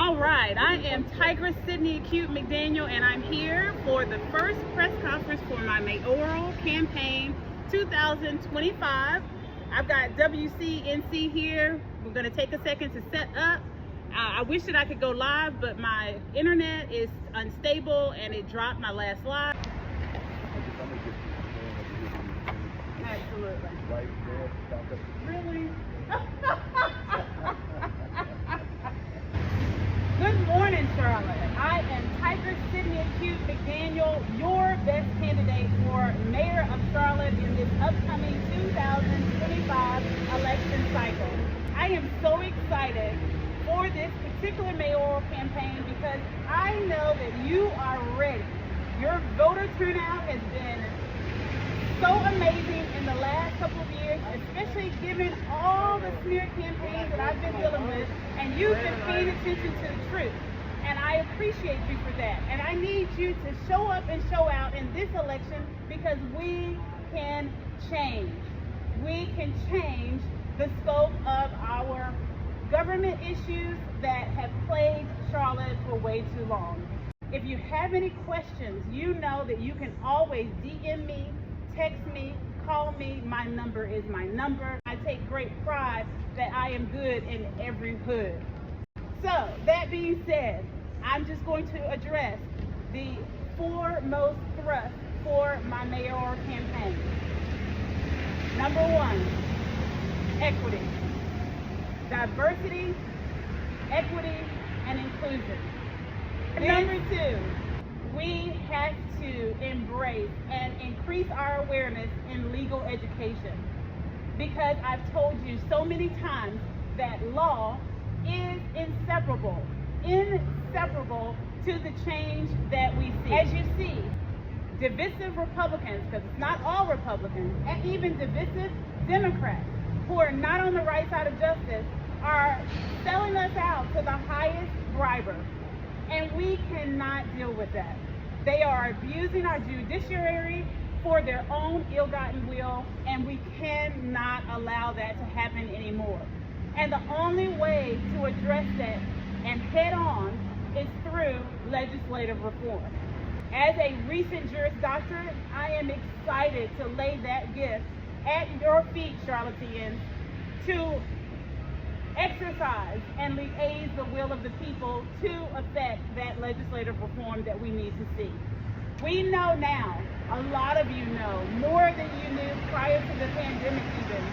All right, I am Tigress Sydney Acute McDaniel, and I'm here for the first press conference for my mayoral campaign 2025. I've got WCNC here. We're going to take a second to set up. I wish that I could go live, but my internet is unstable and it dropped my last live. Absolutely. Right there, back up. Really? Good morning, Charlotte. I am Tigress Sydney Acute McDaniel, your best candidate for mayor of Charlotte in this upcoming 2025 election cycle. I am so excited for this particular mayoral campaign because I know that you are ready. Your voter turnout has been so amazing in the last couple of years, especially given all the smear campaigns that I've been dealing with, and you've been paying attention to the truth. And I appreciate you for that. And I need you to show up and show out in this election because we can change. We can change the scope of our government issues that have plagued Charlotte for way too long. If you have any questions, you know that you can always DM me, text me, call me. My number is my number. I take great pride that I am good in every hood. So, that being said, I'm just going to address the foremost thrust for my mayoral campaign. Number one, equity. Diversity, equity, and inclusion. Number two, we have to embrace and increase our awareness in legal education, because I've told you so many times that law is inseparable to the change that we see. As you see, divisive Republicans, because it's not all Republicans, and even divisive Democrats who are not on the right side of justice are selling us out to the highest briber. And we cannot deal with that. They are abusing our judiciary for their own ill-gotten will, and we cannot allow that to happen anymore. And the only way to address that and head on is through legislative reform. As a recent Juris Doctorate, I am excited to lay that gift at your feet, Charlotteans, to exercise and liaise the will of the people to effect that legislative reform that we need to see. We know now, a lot of you know, more than you knew prior to the pandemic even,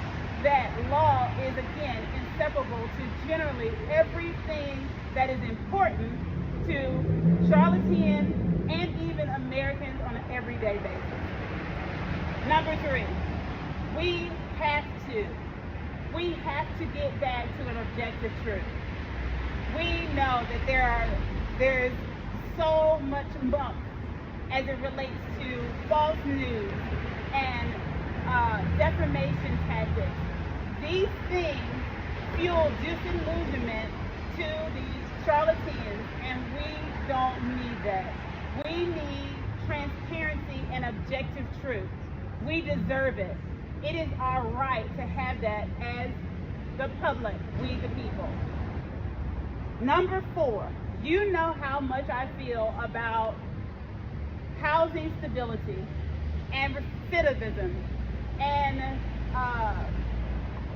that law is again inseparable to generally everything that is important to Charlotteans and even Americans on an everyday basis. Number three, we have to get back to an objective truth. We know that there's so much muck as it relates to false news and defamation tactics. These things fuel disillusionment to the Charlotteans, and we don't need that. We need transparency and objective truth. We deserve it. It is our right to have that as the public, we the people. Number four, you know how much I feel about housing stability and recidivism and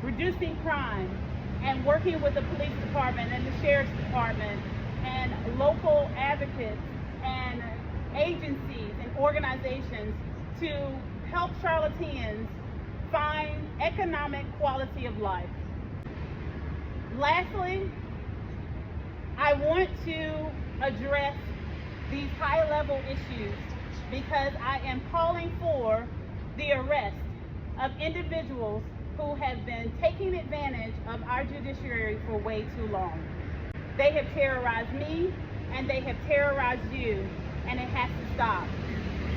reducing crime and working with the police department and the sheriff's department and local advocates and agencies and organizations to help Charlotteans find economic quality of life. Lastly, I want to address these high-level issues because I am calling for the arrest of individuals who have been taking advantage of our judiciary for way too long. They have terrorized me and they have terrorized you, and it has to stop.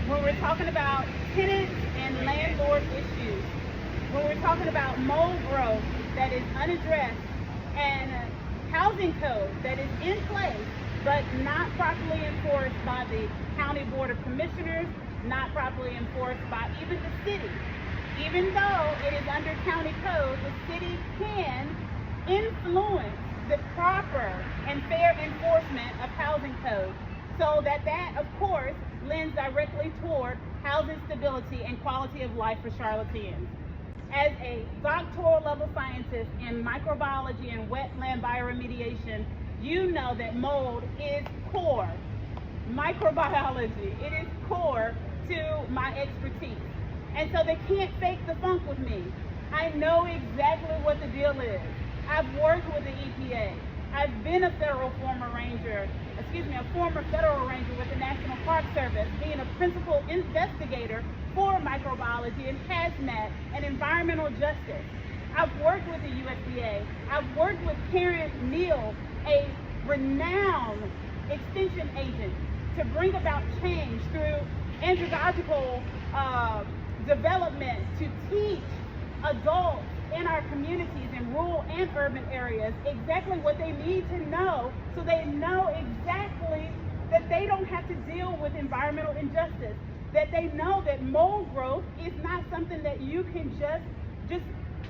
When we're talking about tenants and landlord issues, when we're talking about mold growth that is unaddressed and housing code that is in place but not properly enforced by the County Board of Commissioners, not properly enforced by even the city. Even though it is under county code, the city can influence the proper and fair enforcement of housing code, so that of course, lends directly toward housing stability and quality of life for Charlotteans. As a doctoral level scientist in microbiology and wetland bioremediation, you know that mold is core. Microbiology, it is core to my expertise. And so they can't fake the funk with me. I know exactly what the deal is. I've worked with the EPA. I've been a former federal ranger with the National Park Service, being a principal investigator for microbiology and hazmat and environmental justice. I've worked with the USDA. I've worked with Karen Neal, a renowned extension agent, to bring about change through andragogical development to teach adults in our communities in rural and urban areas exactly what they need to know, so they know exactly that they don't have to deal with environmental injustice, that they know that mold growth is not something that you can just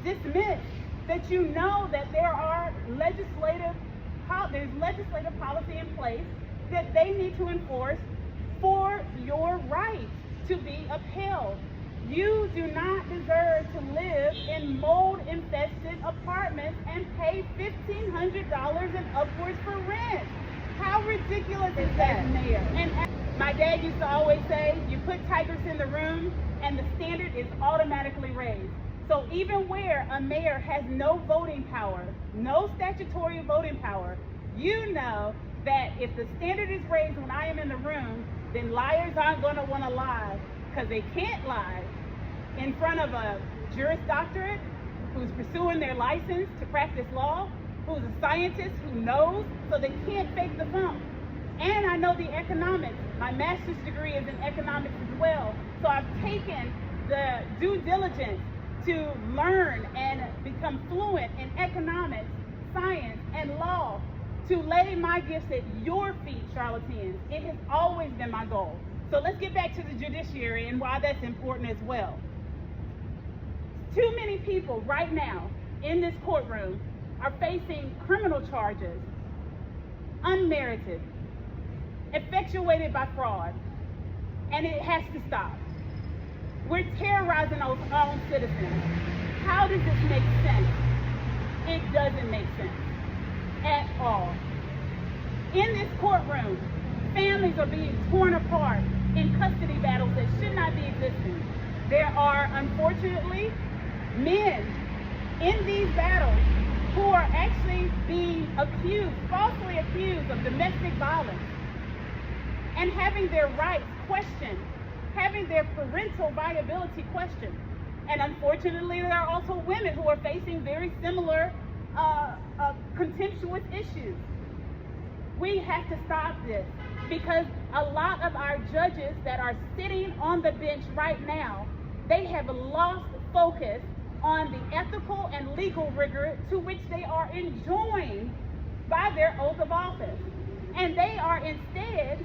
dismiss, that you know that there's legislative policy in place that they need to enforce for your rights to be upheld. You do not deserve to live in mold-infested apartments and pay $1,500 and upwards for rent. How ridiculous is that, Mayor? And my dad used to always say, you put tigers in the room and the standard is automatically raised. So even where a mayor has no voting power, no statutory voting power, you know that if the standard is raised when I am in the room, then liars aren't going to want to lie, because they can't lie in front of a Juris Doctorate who's pursuing their license to practice law, who's a scientist who knows, so they can't fake the funk. And I know the economics. My master's degree is in economics as well. So I've taken the due diligence to learn and become fluent in economics, science, and law, to lay my gifts at your feet, Charlotteans. It has always been my goal. So let's get back to the judiciary and why that's important as well. Too many people right now in this courtroom are facing criminal charges, unmerited, effectuated by fraud, and it has to stop. We're terrorizing our own citizens. How does this make sense? It doesn't make sense at all. In this courtroom, families are being torn apart in custody battles that should not be existing. There are, unfortunately, men in these battles who are actually being accused, falsely accused of domestic violence, and having their rights questioned, having their parental viability questioned. And unfortunately, there are also women who are facing very similar contemptuous issues. We have to stop this, because a lot of our judges that are sitting on the bench right now, they have lost focus on the ethical and legal rigor to which they are enjoined by their oath of office. And they are instead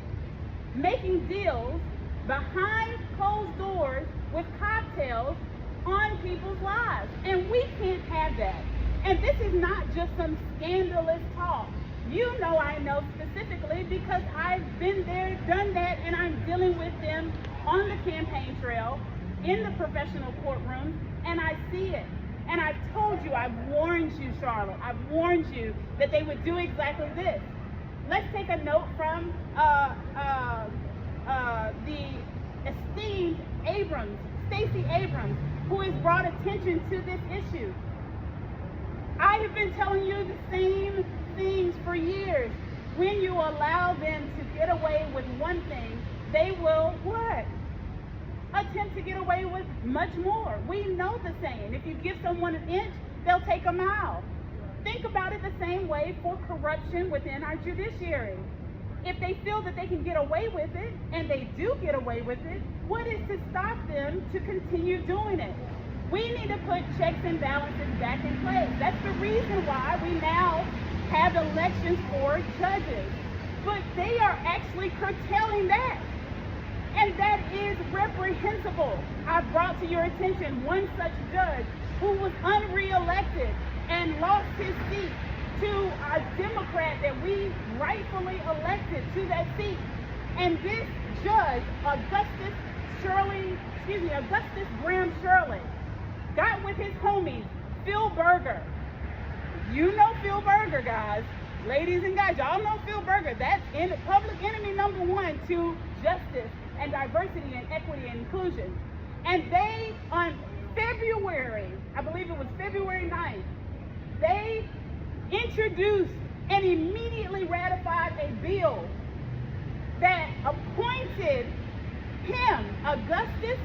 making deals behind closed doors with cocktails on people's lives. And we can't have that. And this is not just some scandalous talk. You know I know specifically because I've been there, done that, and I'm dealing with them on the campaign trail, in the professional courtroom, and I see it. And I've told you, I've warned you, Charlotte, I've warned you that they would do exactly this. Let's take a note from the esteemed Stacey Abrams, who has brought attention to this issue. I have been telling you the same things for years. When you allow them to get away with one thing, they will what? Attempt to get away with much more. We know the saying, if you give someone an inch, they'll take a mile. Think about it the same way for corruption within our judiciary. If they feel that they can get away with it, and they do get away with it, what is to stop them to continue doing it? We need to put checks and balances back in place. That's the reason why we now have elections for judges. But they are actually curtailing that. And that is reprehensible. I brought to your attention one such judge who was unreelected and lost his seat to a Democrat that we rightfully elected to that seat. And this judge, Augustus Graham Shirley, got with his homies, Phil Berger. You know Phil Berger, guys. Ladies and guys, y'all know Phil Berger. That's public enemy number one to justice and diversity and equity and inclusion. And they, on February, I believe it was February 9th, they introduced and immediately ratified a bill that appointed him, Augustus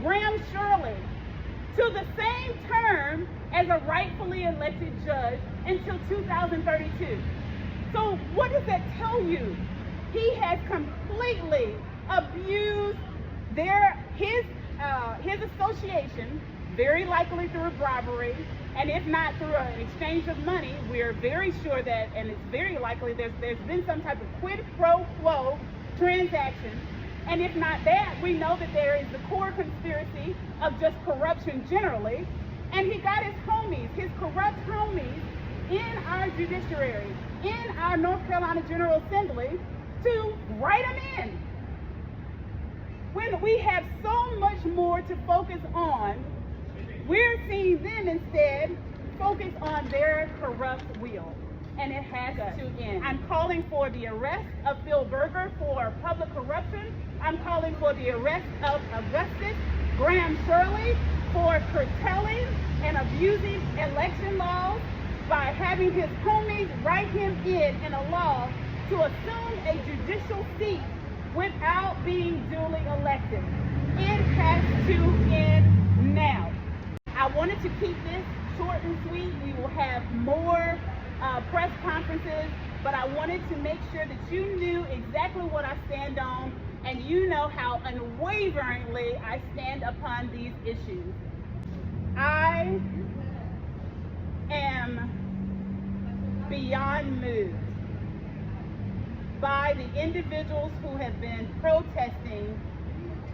Graham Shirley, to the same term as a rightfully elected judge until 2032. So what does that tell you? He has completely abused his association, very likely through a bribery, and if not through an exchange of money. We're very sure that, and it's very likely there's been some type of quid pro quo transaction. And if not that, we know that there is the core conspiracy of just corruption generally. And he got his homies, his corrupt homies, in our judiciary, in our North Carolina General Assembly, to write them in. When we have so much more to focus on, we're seeing them instead focus on their corrupt will. And it has to end. I'm calling for the arrest of Phil Berger for public corruption. I'm calling for the arrest of Augustus Graham Shirley for curtailing and abusing election laws by having his homies write him in a law to assume a judicial seat without being duly elected. It has to end now. I wanted to keep this short and sweet. We will have more press conferences, but I wanted to make sure that you knew exactly what I stand on, and you know how unwaveringly I stand upon these issues. I am beyond moved by the individuals who have been protesting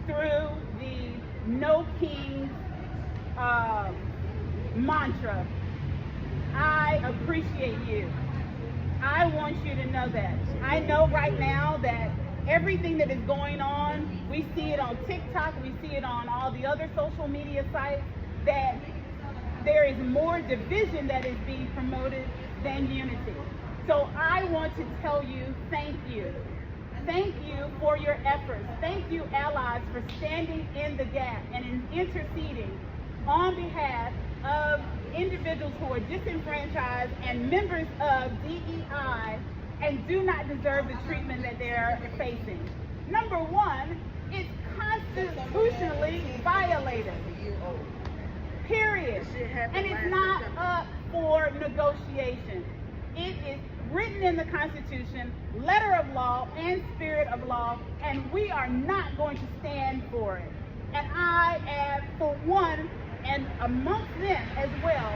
through the No Kings mantra. I appreciate you. I want you to know that. I know right now that everything that is going on, we see it on TikTok, we see it on all the other social media sites, that there is more division that is being promoted than unity. So I want to tell you thank you. Thank you for your efforts. Thank you, allies, for standing in the gap and interceding on behalf of individuals who are disenfranchised and members of DEI and do not deserve the treatment that they're facing. Number one, it's constitutionally violated. Period. And it's not up for negotiation. It is written in the Constitution, letter of law and spirit of law, and we are not going to stand for it. And I am, for one, and amongst them as well,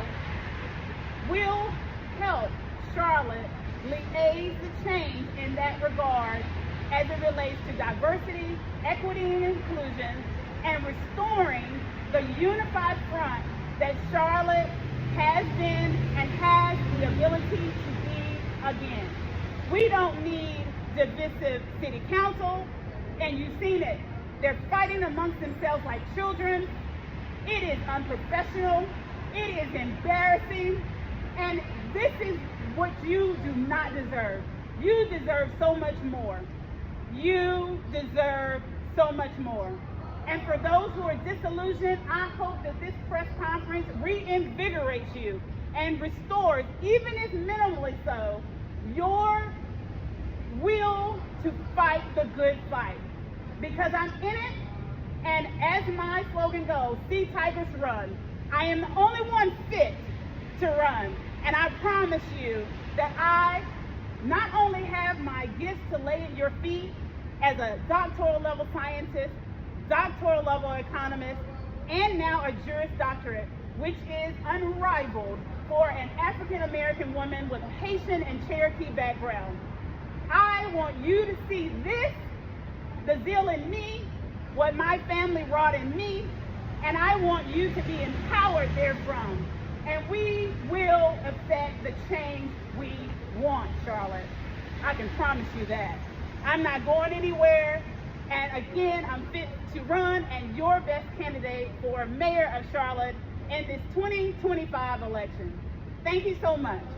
will help Charlotte liaise the change in that regard as it relates to diversity, equity, and inclusion, and restoring the unified front that Charlotte has been and has the ability to be again. We don't need divisive city council, and you've seen it. They're fighting amongst themselves like children. It is unprofessional. It is embarrassing. And this is what you do not deserve. You deserve so much more. You deserve so much more. And for those who are disillusioned, I hope that this press conference reinvigorates you and restores, even if minimally so, your will to fight the good fight. Because I'm in it, and as my slogan goes, see tigers run. I am the only one fit to run. And I promise you that I not only have my gifts to lay at your feet as a doctoral level scientist, doctoral level economist, and now a Juris Doctorate, which is unrivaled for an African American woman with a Haitian and Cherokee background. I want you to see this, the zeal in me, what my family wrought in me, and I want you to be empowered therefrom. and we will affect the change we want, Charlotte. I can promise you that. I'm not going anywhere, and again, I'm fit to run and your best candidate for mayor of Charlotte in this 2025 election. Thank you so much.